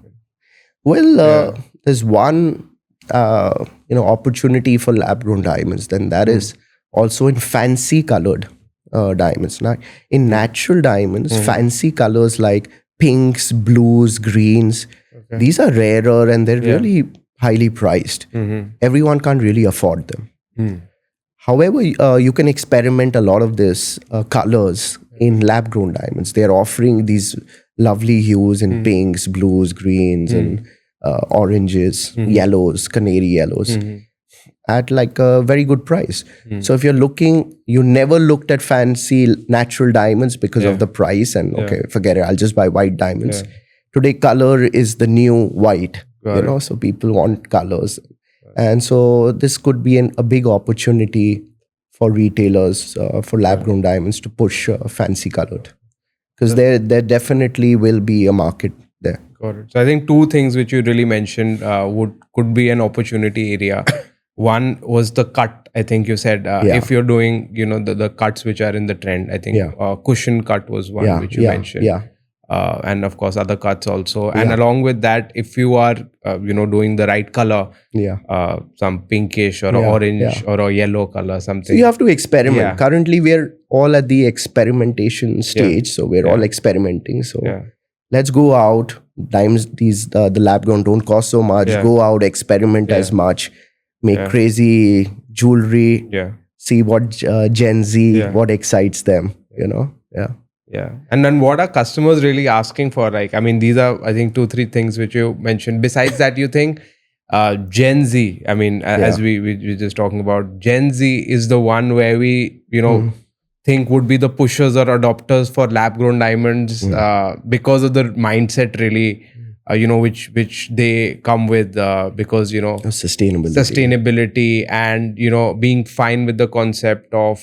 Well, there's one opportunity for lab-grown diamonds. Then that is also in fancy colored diamonds. Now, in natural diamonds, fancy colors like pinks, blues, greens, these are rarer and they're really highly priced. Everyone can't really afford them. However, you can experiment a lot of these colors in lab-grown diamonds. They're offering these lovely hues in pinks, blues, greens, and oranges, yellows, canary yellows at a very good price. So if you're looking, you never looked at fancy natural diamonds because of the price and forget it, I'll just buy white diamonds. Today, color is the new white, so people want colors. And so this could be a big opportunity for retailers, for lab-grown diamonds to push fancy colored. Because there definitely will be a market there. Got it. So I think 2 things which you really mentioned could be an opportunity area. One was the cut. I think you said if you're doing the cuts which are in the trend. I think cushion cut was one which you mentioned. And of course other cuts also. And along with that, if you are doing the right color, some pinkish or orange or a yellow color, something. So you have to experiment. Currently we're all at the experimentation stage, so we're all experimenting. So let's go out. Diamonds, the lab grown don't cost so much. Go out, experiment as much, make crazy jewelry. See what Gen Z, what excites them. Yeah. And then what are customers really asking for? These are, I think, 2-3 things which you mentioned. Besides that, you think Gen Z, as we were just talking about, Gen Z is the one where we, think would be the pushers or adopters for lab grown diamonds because of the mindset really which they come with because sustainability and being fine with the concept of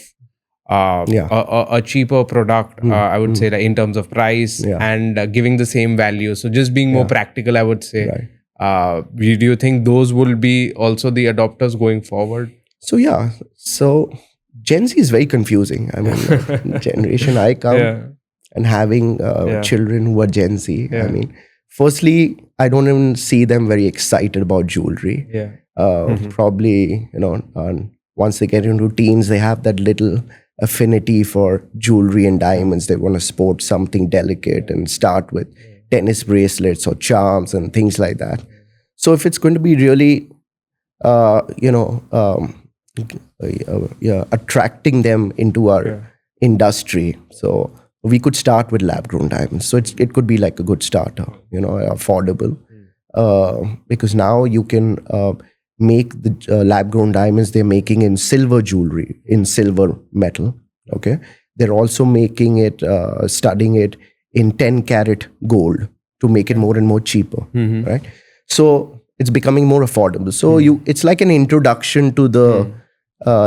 a cheaper product, I would say, like in terms of price and giving the same value. So just being more practical, I would say. Right. Do you think those will be also the adopters going forward? So Gen Z is very confusing. I mean, generation I come and having children who are Gen Z. I mean, firstly, I don't even see them very excited about jewelry. Probably, once they get into teens, they have that little affinity for jewelry and diamonds. They want to sport something delicate and start with tennis bracelets or charms and things like that. So if it's going to be really, attracting them into our industry, so we could start with lab grown diamonds. So it could be like a good starter, affordable, because now you can make the lab grown diamonds. They're making in silver jewelry, in silver metal. Okay, they're also making it, studying it in 10 karat gold to make it more and more cheaper, right? So it's becoming more affordable. So it's like an introduction to the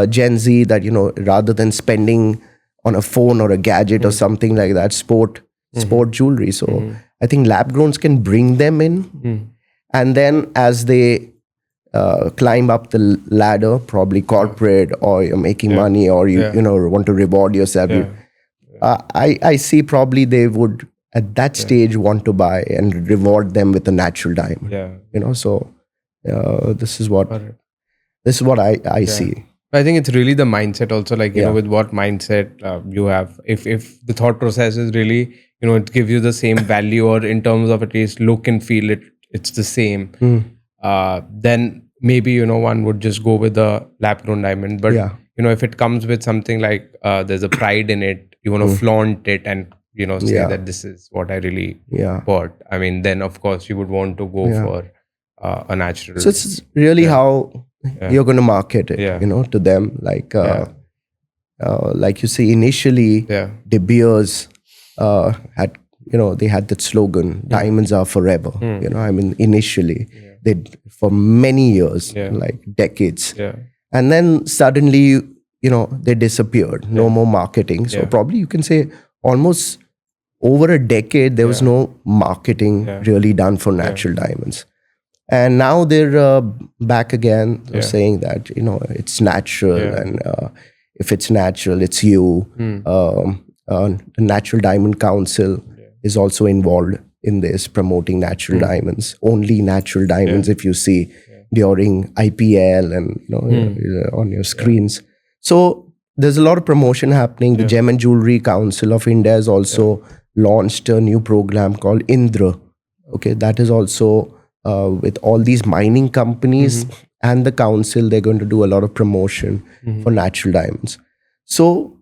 Gen Z that, rather than spending on a phone or a gadget or something like that, sport jewelry. So I think lab growns can bring them in. And then as they climb up the ladder, probably corporate, or you're making money, or you want to reward yourself, I see probably they would at that stage want to buy and reward them with a natural diamond. So this is what I see. I think it's really the mindset also, like with what mindset you have. If the thought process is really it gives you the same value, or in terms of at least look and feel it's the same, then maybe one would just go with the lab grown diamond. But if it comes with something like there's a pride in it, you want to flaunt it and say that this is what I really bought. I mean, then of course you would want to go for a natural. So it's really how you're going to market it, to them. Like you see, initially, De Beers had, they had that slogan, "Diamonds are forever." I mean, initially, they for many years, like decades, and then suddenly, they disappeared. No more marketing. So probably you can say almost over a decade, there was no marketing really done for natural diamonds. And now they're back again, saying that, it's natural. And if it's natural, it's you. The Natural Diamond Council is also involved in this, promoting natural diamonds. Only natural diamonds, if you see during IPL and on your screens. So there's a lot of promotion happening. The Gem and Jewelry Council of India has also launched a new program called Indra. Okay, that is also with all these mining companies and the council. They're going to do a lot of promotion for natural diamonds. So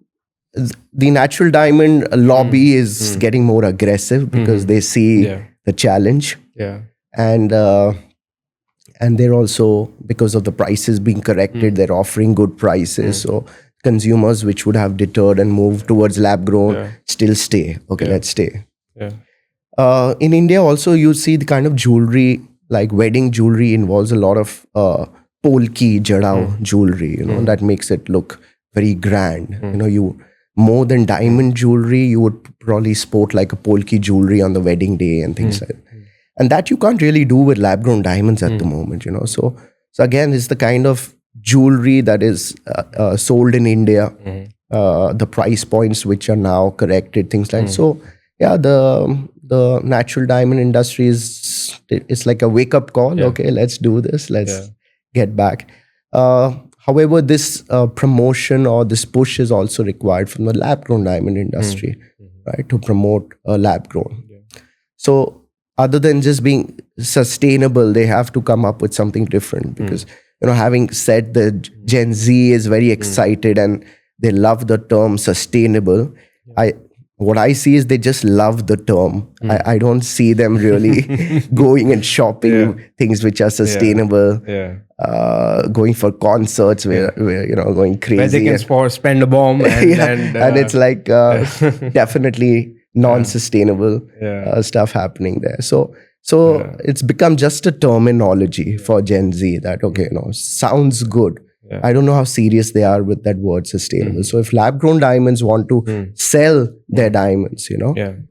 the natural diamond lobby is getting more aggressive because they see the challenge. And they're also, because of the prices being corrected, they're offering good prices. So consumers which would have deterred and moved towards lab grown still stay. Okay, let's stay. In India also, you see the kind of jewelry, like wedding jewelry, involves a lot of polki jadao jewelry, that makes it look very grand. You more than diamond jewelry, you would probably sport like a polki jewelry on the wedding day and things like that. And that you can't really do with lab grown diamonds at the moment, So again, it's the kind of jewelry that is sold in India, the price points which are now corrected, things like that. So the natural diamond industry it's like a wake up call. Okay, let's do this. Let's get back. However, this promotion or this push is also required from the lab grown diamond industry, right? To promote lab grown. So other than just being sustainable, they have to come up with something different because, having said that Gen Z is very excited and they love the term sustainable, what I see is they just love the term. I don't see them really going and shopping things which are sustainable. Going for concerts where going crazy. Where they can spend a bomb and and it's like definitely non-sustainable stuff happening there. So it's become just a terminology for Gen Z that sounds good. I don't know how serious they are with that word sustainable. So if lab-grown diamonds want to sell their diamonds,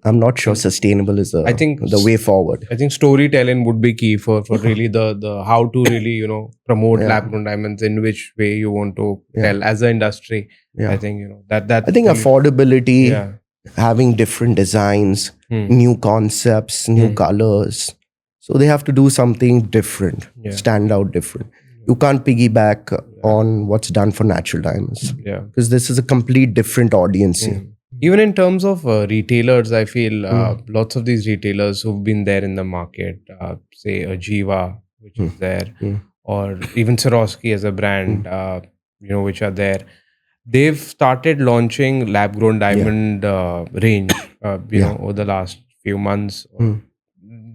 I'm not sure sustainable is the way forward. I think storytelling would be key for really the how to really promote lab-grown diamonds, in which way you want to tell as an industry. I think that I think really, affordability, having different designs, new concepts, new colors. So they have to do something different, stand out different. You can't piggyback on what's done for natural diamonds. Because this is a complete different audience. Even in terms of retailers, I feel lots of these retailers who've been there in the market, say a Jiva, which is there, or even Swarovski as a brand, which are there. They've started launching lab-grown diamond range, over the last few months.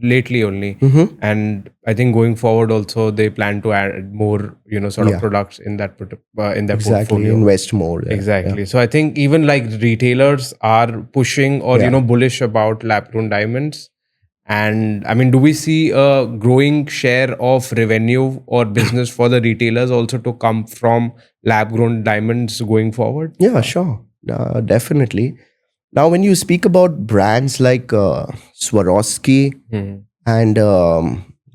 Lately only, and I think going forward also they plan to add more sort of products in that in their portfolio. Invest more exactly. So I think even like retailers are pushing or bullish about lab-grown diamonds. And I mean, do we see a growing share of revenue or business for the retailers also to come from lab-grown diamonds going forward? Yeah, sure, definitely. Now, when you speak about brands like Swarovski and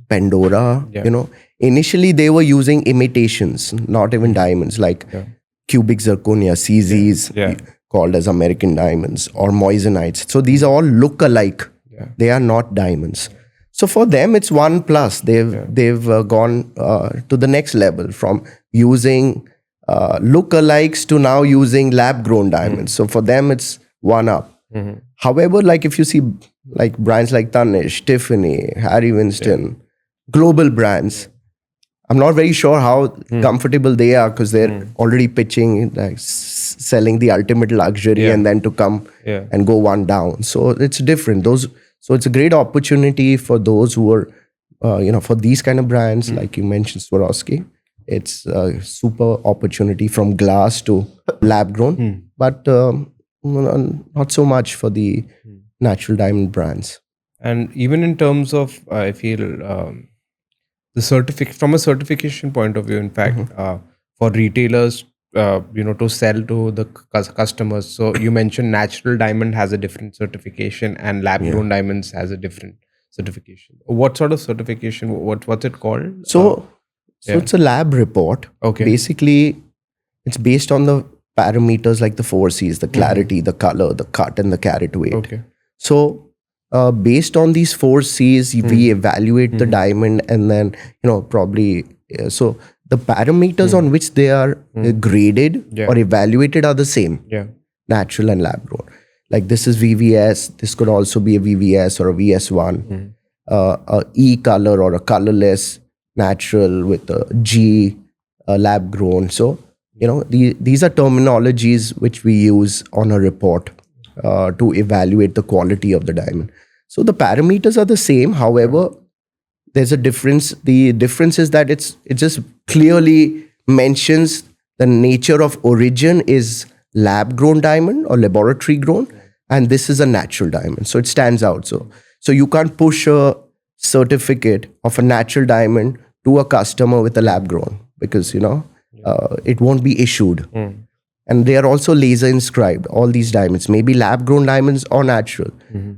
Pandora, initially they were using imitations, not even diamonds, like cubic zirconia, CZs, called as American diamonds, or moissanites. So these are all look-alike. They are not diamonds. So for them, it's 1+. They've gone to the next level from using look-alikes to now using lab-grown diamonds. So for them, it's 1-up. However, like if you see like brands like Tanishq, Tiffany, Harry Winston, global brands, I'm not very sure how comfortable they are, because they're already pitching like selling the ultimate luxury and then to come and go one down. So it's different. So it's a great opportunity for those who are, for these kind of brands, like you mentioned Swarovski. It's a super opportunity from glass to lab grown, but not so much for the natural diamond brands. And even in terms of, I feel from a certification point of view, in fact, for retailers, to sell to the customers. So you mentioned natural diamond has a different certification and lab grown diamonds has a different certification. What sort of certification? What's it called? So it's a lab report. Okay. Basically, it's based on the parameters like the 4 C's, the clarity, the color, the cut, and the carat weight. Okay. So based on these 4 C's, we evaluate the diamond, and then probably so the parameters on which they are graded or evaluated are the same. Natural and lab grown. Like this is VVS. This could also be a VVS or a VS1. A E color or a colorless natural with a G lab grown. So these are terminologies which we use on a report to evaluate the quality of the diamond. So the parameters are the same. However, there's a difference. The difference is that it just clearly mentions the nature of origin is lab grown diamond or laboratory grown, and this is a natural diamond. So it stands out. So you can't push a certificate of a natural diamond to a customer with a lab grown, because it won't be issued. And they are also laser inscribed, all these diamonds, maybe lab grown diamonds or natural.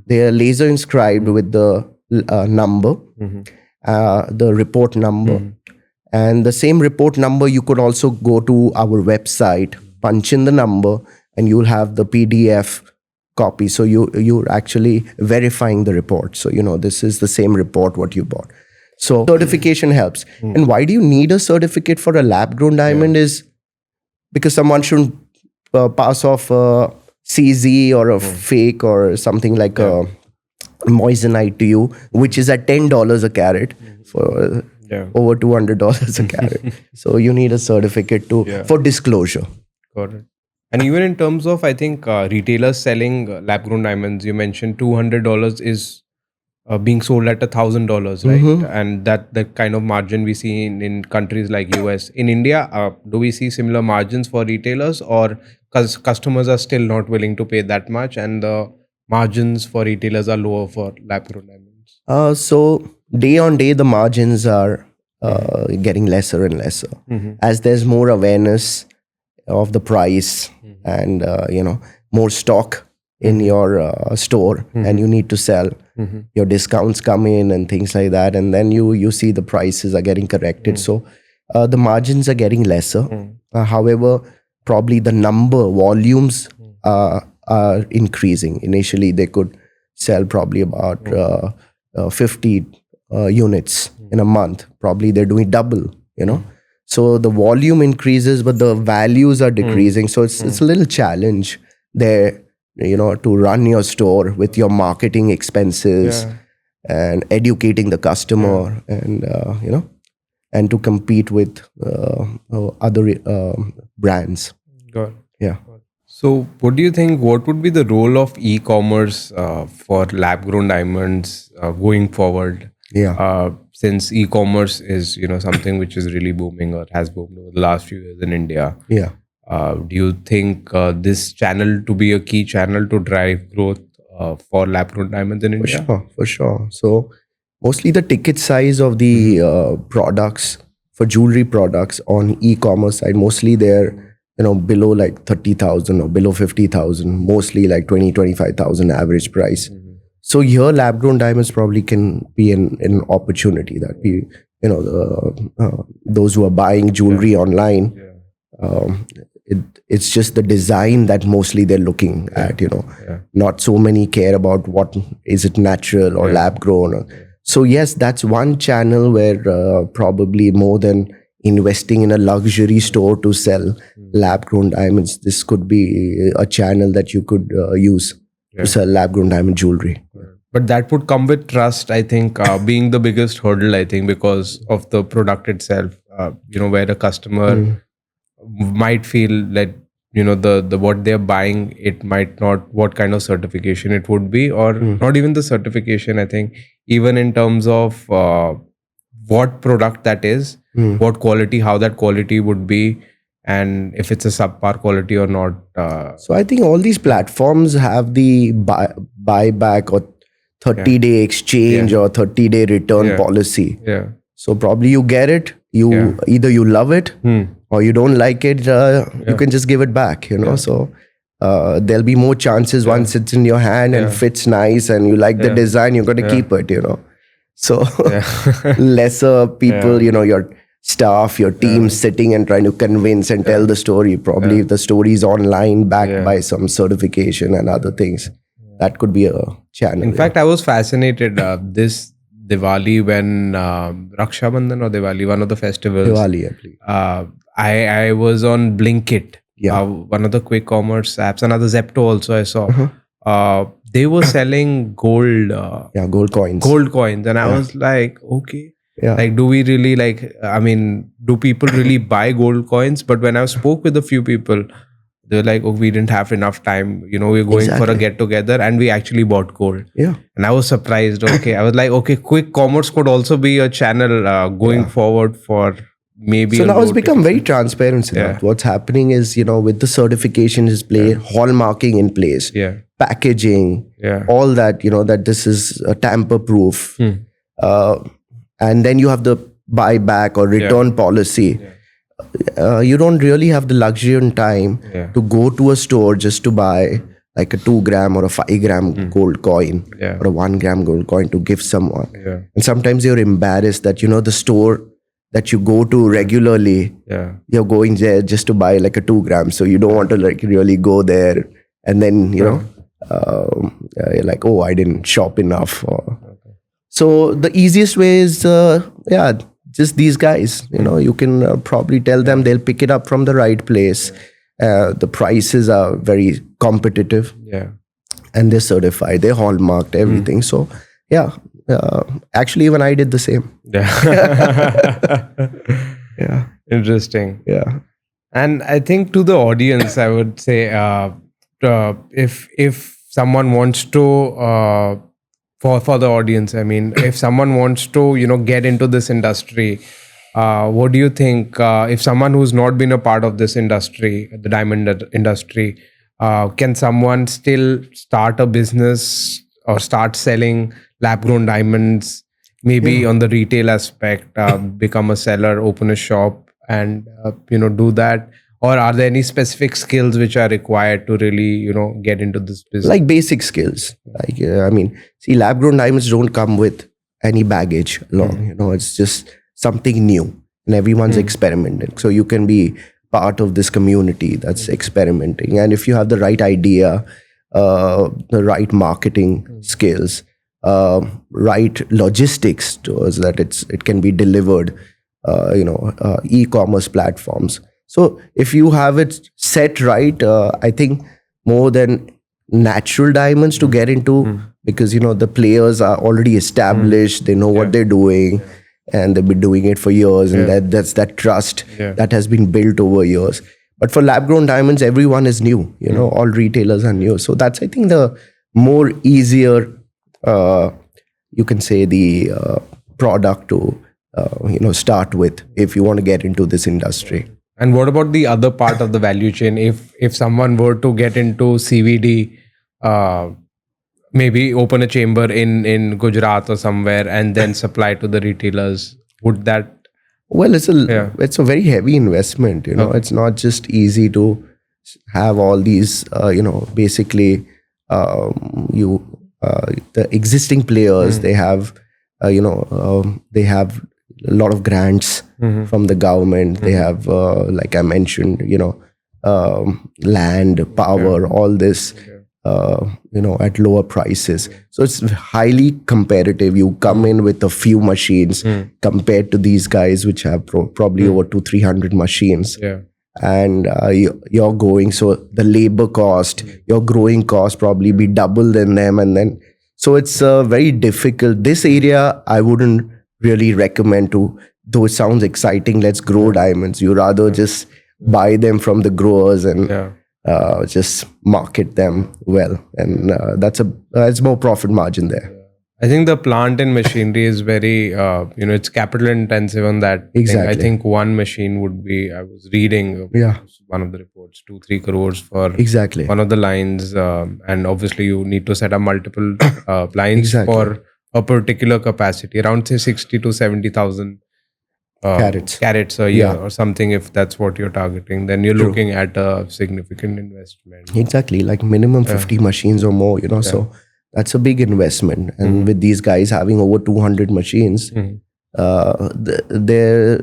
They are laser inscribed with the number, the report number. And the same report number, you could also go to our website, punch in the number, and you'll have the PDF copy. So you're actually verifying the report. So, this is the same report what you bought. So certification helps. And why do you need a certificate for a lab grown diamond is because someone shouldn't pass off a CZ or a fake or something like a moissanite to you, which is at $10 a carat for over $200 a carat. So you need a certificate for disclosure. Got it. And even in terms of, I think, retailers selling lab-grown diamonds, you mentioned $200 is being sold at $1,000, right? Mhm. And that the kind of margin we see in countries like US. In India, do we see similar margins for retailers, or because customers are still not willing to pay that much, and the margins for retailers are lower for lab-grown diamonds? So day on day, the margins are getting lesser and lesser Mhm. as there's more awareness of the price and more stock in your store, and you need to sell. Your discounts come in and things like that, and then you see the prices are getting corrected. So the margins are getting lesser. However, probably the volumes are increasing. Initially, they could sell probably about 50 units in a month. Probably they're doing double. So the volume increases, but the values are decreasing. So it's a little challenge there, to run your store with your marketing expenses and educating the customer, and to compete with other brands. Got it. Yeah. So, what do you think? What would be the role of e-commerce for lab-grown diamonds going forward? Yeah. Since e-commerce is, something which is really booming or has boomed over the last few years in India. Yeah. Do you think this channel to be a key channel to drive growth for lab-grown diamonds in India? For sure. So mostly the ticket size of the products for jewelry products on e-commerce side, mostly they're below like 30,000 or below 50,000, mostly like 25,000 average price. So here lab-grown diamonds probably can be an opportunity that we, those who are buying jewelry online, it's just the design that mostly they're looking at, not so many care about what is it natural or lab grown. So yes, that's one channel where probably more than investing in a luxury store to sell lab grown diamonds, this could be a channel that you could use to sell lab grown diamond jewelry. But that would come with trust, I think, being the biggest hurdle, I think, because of the product itself, where the customer might feel that, the what they're buying, it might not, what kind of certification it would be, or not even the certification, I think, even in terms of what product that is, what quality, how that quality would be, and if it's a subpar quality or not. So I think all these platforms have the buyback or 30-day exchange or 30-day return policy. Yeah. So probably you get it, either you love it or you don't like it, you can just give it back, So there'll be more chances once it's in your hand and fits nice and you like the design, you're going to keep it, So lesser people, your staff, your team sitting and trying to convince and tell the story. Probably if the story is online backed by some certification and other things, that could be a channel. In fact, I was fascinated this Diwali when Raksha Bandhan or Diwali, one of the festivals. Diwali, I believe. I was on Blinkit, one of the quick commerce apps, another Zepto also I saw. They were selling gold. Gold coins. Gold coins. And I was like, okay. Yeah. Like, do we really do people really buy gold coins? But when I spoke with a few people, they were like, oh, we didn't have enough time. We're going for a get together, and we actually bought gold. Yeah. And I was surprised. Okay. I was like, okay, quick commerce could also be a channel going forward for maybe. So now it's become very transparent. What's happening is, with the certification is place, hallmarking in place, packaging, all that, that this is tamper proof. And then you have the buyback or return policy. You don't really have the luxury and time to go to a store just to buy like a 2 gram or a 5 gram gold coin or a 1 gram gold coin to give someone. And sometimes you're embarrassed that, the store that you go to regularly, you're going there just to buy like a 2 gram. So you don't want to like really go there. And then, you're like, oh, I didn't shop enough. So the easiest way is, just these guys, you can probably tell them they'll pick it up from the right place. The prices are very competitive. And they're certified, they're hallmarked, everything. So, actually, even I did the same. Interesting. Yeah. And I think to the audience, I would say, if someone wants to, for the audience, I mean, if someone wants to, get into this industry, what do you think? If someone who's not been a part of this industry, the diamond industry, can someone still start a business or start selling lab-grown diamonds? Maybe on the retail aspect, become a seller, open a shop, and do that. Or are there any specific skills which are required to really get into this business? Like basic skills. Like I mean, see, lab grown diamonds don't come with any baggage along. It's just something new, and everyone's experimenting. So you can be part of this community that's experimenting, and if you have the right idea, the right marketing skills, right logistics towards that, it can be delivered. E-commerce platforms. So if you have it set right, I think more than natural diamonds to get into, because the players are already established, they know what they're doing, and they've been doing it for years, and that's that trust that has been built over years. But for lab grown diamonds, everyone is new. All retailers are new. So that's, I think, the more easier, you can say, the product to start with if you want to get into this industry. And what about the other part of the value chain? If someone were to get into CVD, maybe open a chamber in Gujarat or somewhere, and then supply to the retailers, would that? Well, it's a very heavy investment. It's not just easy to have all these. Basically, the existing players, they have, they have a lot of grants from the government. They have, like I mentioned, land, power, all this, at lower prices. So it's highly competitive. You come in with a few machines compared to these guys, which have probably over 200-300 machines. And you're going, so the labor cost, your growing cost probably be double than them. And then, so it's very difficult. This area, I wouldn't really recommend to, though it sounds exciting, let's grow diamonds. You rather just buy them from the growers and just market them well. And it's more profit margin there. I think the plant and machinery is very, it's capital intensive on that. Exactly. I think one machine would be, I was reading one of the reports, 2-3 crores for one of the lines. And obviously you need to set up multiple lines for a particular capacity, around say 60 to 70,000 carats a year or something. If that's what you're targeting, then you're looking at a significant investment. Exactly, like minimum 50 machines or more, so that's a big investment. And with these guys having over 200 machines, they're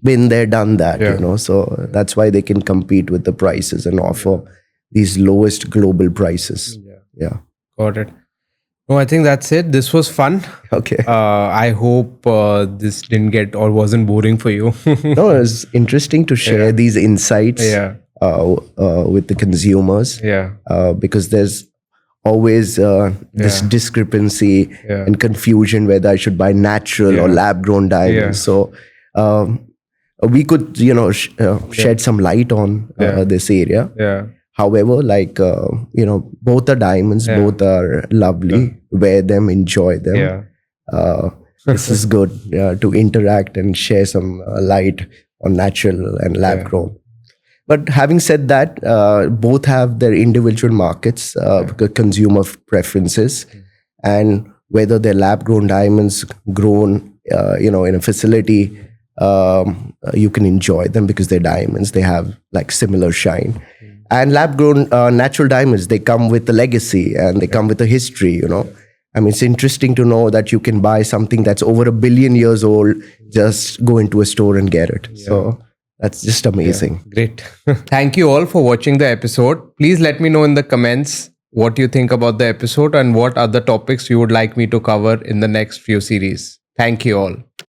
been there, done that, so that's why they can compete with the prices and offer these lowest global prices. Got it. No, I think that's it. This was fun. Okay. I hope this didn't get or wasn't boring for you. No, it's interesting to share these insights with the consumers. Because there's always this discrepancy and confusion whether I should buy natural or lab-grown diamonds. So we could, shed some light on this area. However, like, both are diamonds, both are lovely. Wear them, enjoy them. This is good to interact and share some light on natural and lab grown. But having said that, both have their individual markets, consumer preferences, and whether they're lab grown diamonds grown, in a facility, you can enjoy them because they're diamonds. They have like similar shine. And lab-grown natural diamonds, they come with a legacy and they come with a history, I mean, it's interesting to know that you can buy something that's over 1 billion years old, just go into a store and get it. So that's just amazing. Great. Thank you all for watching the episode. Please let me know in the comments what you think about the episode and what other topics you would like me to cover in the next few series. Thank you all.